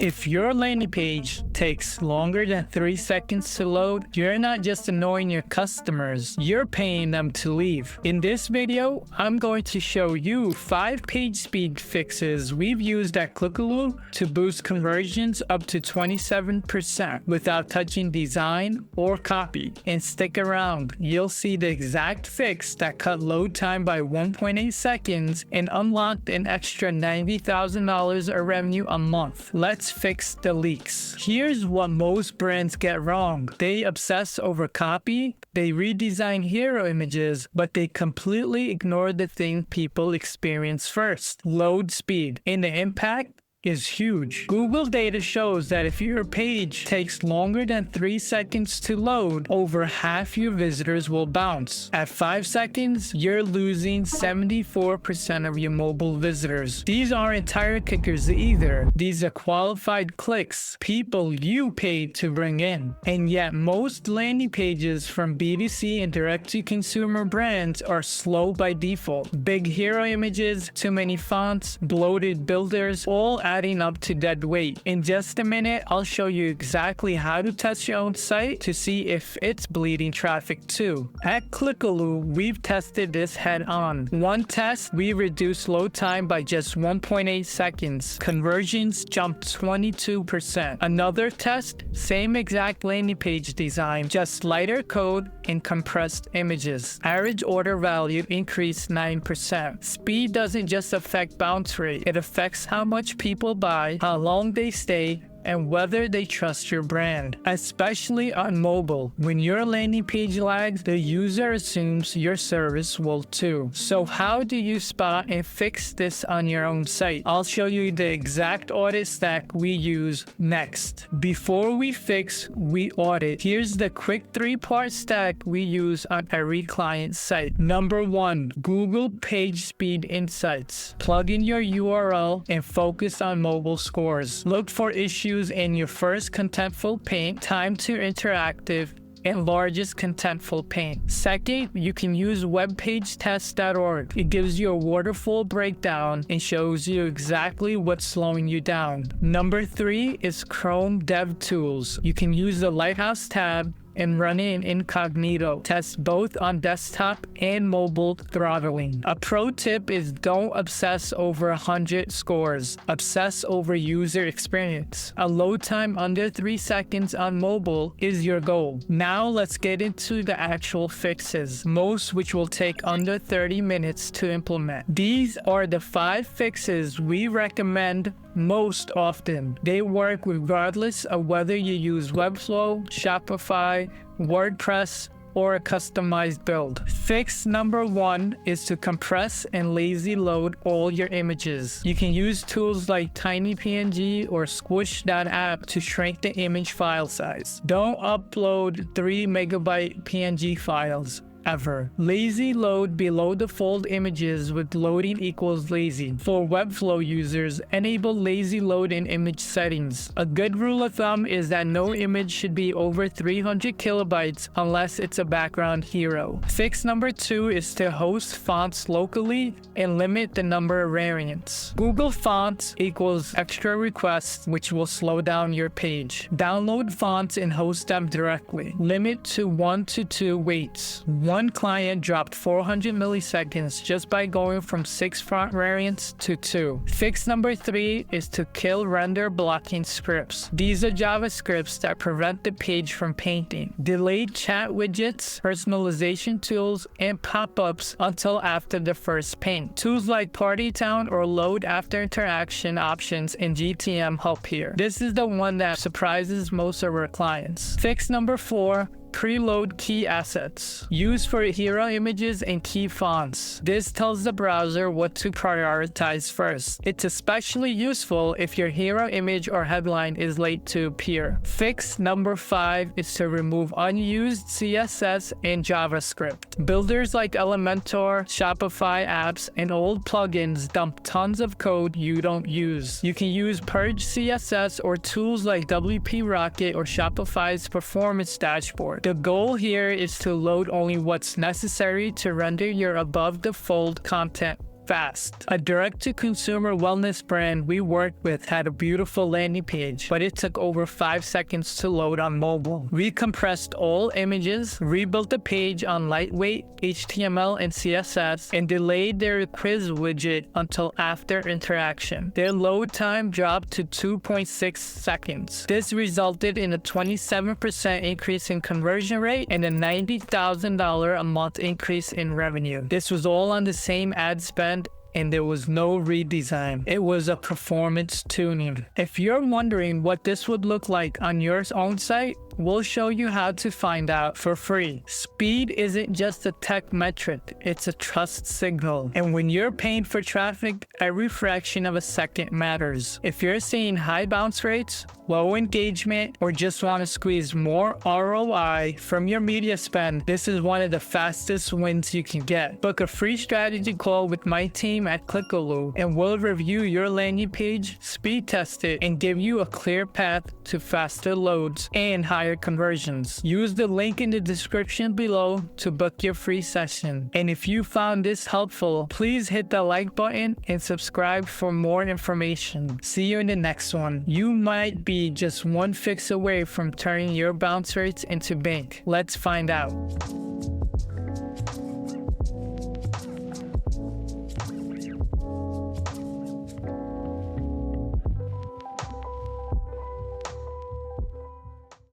If your landing page takes longer than 3 seconds to load, you're not just annoying your customers, you're paying them to leave. In this video, I'm going to show you 5 page speed fixes we've used at Clickaloo to boost conversions up to 27% without touching design or copy. And stick around, you'll see the exact fix that cut load time by 1.8 seconds and unlocked an extra $90,000 of revenue a month. Let's fix the leaks. Here's what most brands get wrong. They obsess over copy, they redesign hero images, but they completely ignore the thing people experience first: load speed. And the impact is huge. Google data shows that if your page takes longer than 3 seconds to load, over half your visitors will bounce. At 5 seconds, you're losing 74% of your mobile visitors. These aren't tire kickers either. These are qualified clicks, people you paid to bring in. And yet most landing pages from B2C and direct-to-consumer brands are slow by default. Big hero images, too many fonts, bloated builders, all adding up to dead weight. In just a minute, I'll show you exactly how to test your own site to see if it's bleeding traffic too. At Clickaloo, we've tested this head on. One test, we reduced load time by just 1.8 seconds. Conversions jumped 22%. Another test, same exact landing page design, just lighter code and compressed images. Average order value increased 9%. Speed doesn't just affect bounce rate, it affects how much people buy, how long they stay, and whether they trust your brand, especially on mobile. When your landing page lags, the user assumes your service will too. So how do you spot and fix this on your own site? I'll show you the exact audit stack we use next. Before we fix, we audit. Here's the quick 3-part stack we use on every client site. Number 1, Google Page Speed Insights. Plug in your URL and focus on mobile scores. Look for issues in your first contentful paint, time to interactive, and largest contentful paint. Second, you can use webpagetest.org. It gives you a waterfall breakdown and shows you exactly what's slowing you down. Number 3 is Chrome DevTools. You can use the Lighthouse tab and run it in incognito. Test both on desktop and mobile throttling. A pro tip is don't obsess over 100 scores. Obsess over user experience. A load time under 3 seconds on mobile is your goal. Now let's get into the actual fixes, most which will take under 30 minutes to implement. These are the 5 fixes we recommend most often. They work regardless of whether you use Webflow, Shopify, WordPress, or a customized build. Fix number 1 is to compress and lazy load all your images. You can use tools like TinyPNG or Squish.app to shrink the image file size. Don't upload 3 megabyte PNG files ever. Lazy load below the fold images with loading equals lazy. For Webflow users, enable lazy load in image settings. A good rule of thumb is that no image should be over 300 kilobytes unless it's a background hero. Fix number 2 is to host fonts locally and limit the number of variants. Google Fonts equals extra requests, which will slow down your page. Download fonts and host them directly. Limit to 1 to 2 waits. One client dropped 400 milliseconds just by going from 6 font variants to 2. Fix number 3 is to kill render blocking scripts. These are JavaScripts that prevent the page from painting. Delay chat widgets, personalization tools, and pop-ups until after the first paint. Tools like Partytown or load after interaction options in GTM help here. This is the one that surprises most of our clients. Fix number 4, preload key assets. Used for hero images and key fonts. This tells the browser what to prioritize first. It's especially useful if your hero image or headline is late to appear. Fix number 5 is to remove unused CSS and JavaScript. Builders like Elementor, Shopify apps, and old plugins dump tons of code you don't use. You can use Purge CSS or tools like WP Rocket or Shopify's performance dashboard. The goal here is to load only what's necessary to render your above-the-fold content fast. A direct-to-consumer wellness brand we worked with had a beautiful landing page, but it took over 5 seconds to load on mobile. We compressed all images, rebuilt the page on lightweight HTML and CSS, and delayed their quiz widget until after interaction. Their load time dropped to 2.6 seconds. This resulted in a 27% increase in conversion rate and a $90,000 a month increase in revenue. This was all on the same ad spend, and there was no redesign. It was a performance tuning. If you're wondering what this would look like on your own site, we'll show you how to find out for free. Speed isn't just a tech metric, it's a trust signal. And when you're paying for traffic, every fraction of a second matters. If you're seeing high bounce rates, low engagement, or just want to squeeze more ROI from your media spend, this is one of the fastest wins you can get. Book a free strategy call with my team at Clickaloo, and we'll review your landing page, speed test it, and give you a clear path to faster loads and higher conversions. Use the link in the description below to book your free session. And if you found this helpful, please hit the like button and subscribe for more information. See you in the next one. You might be just one fix away from turning your bounce rates into bank. Let's find out.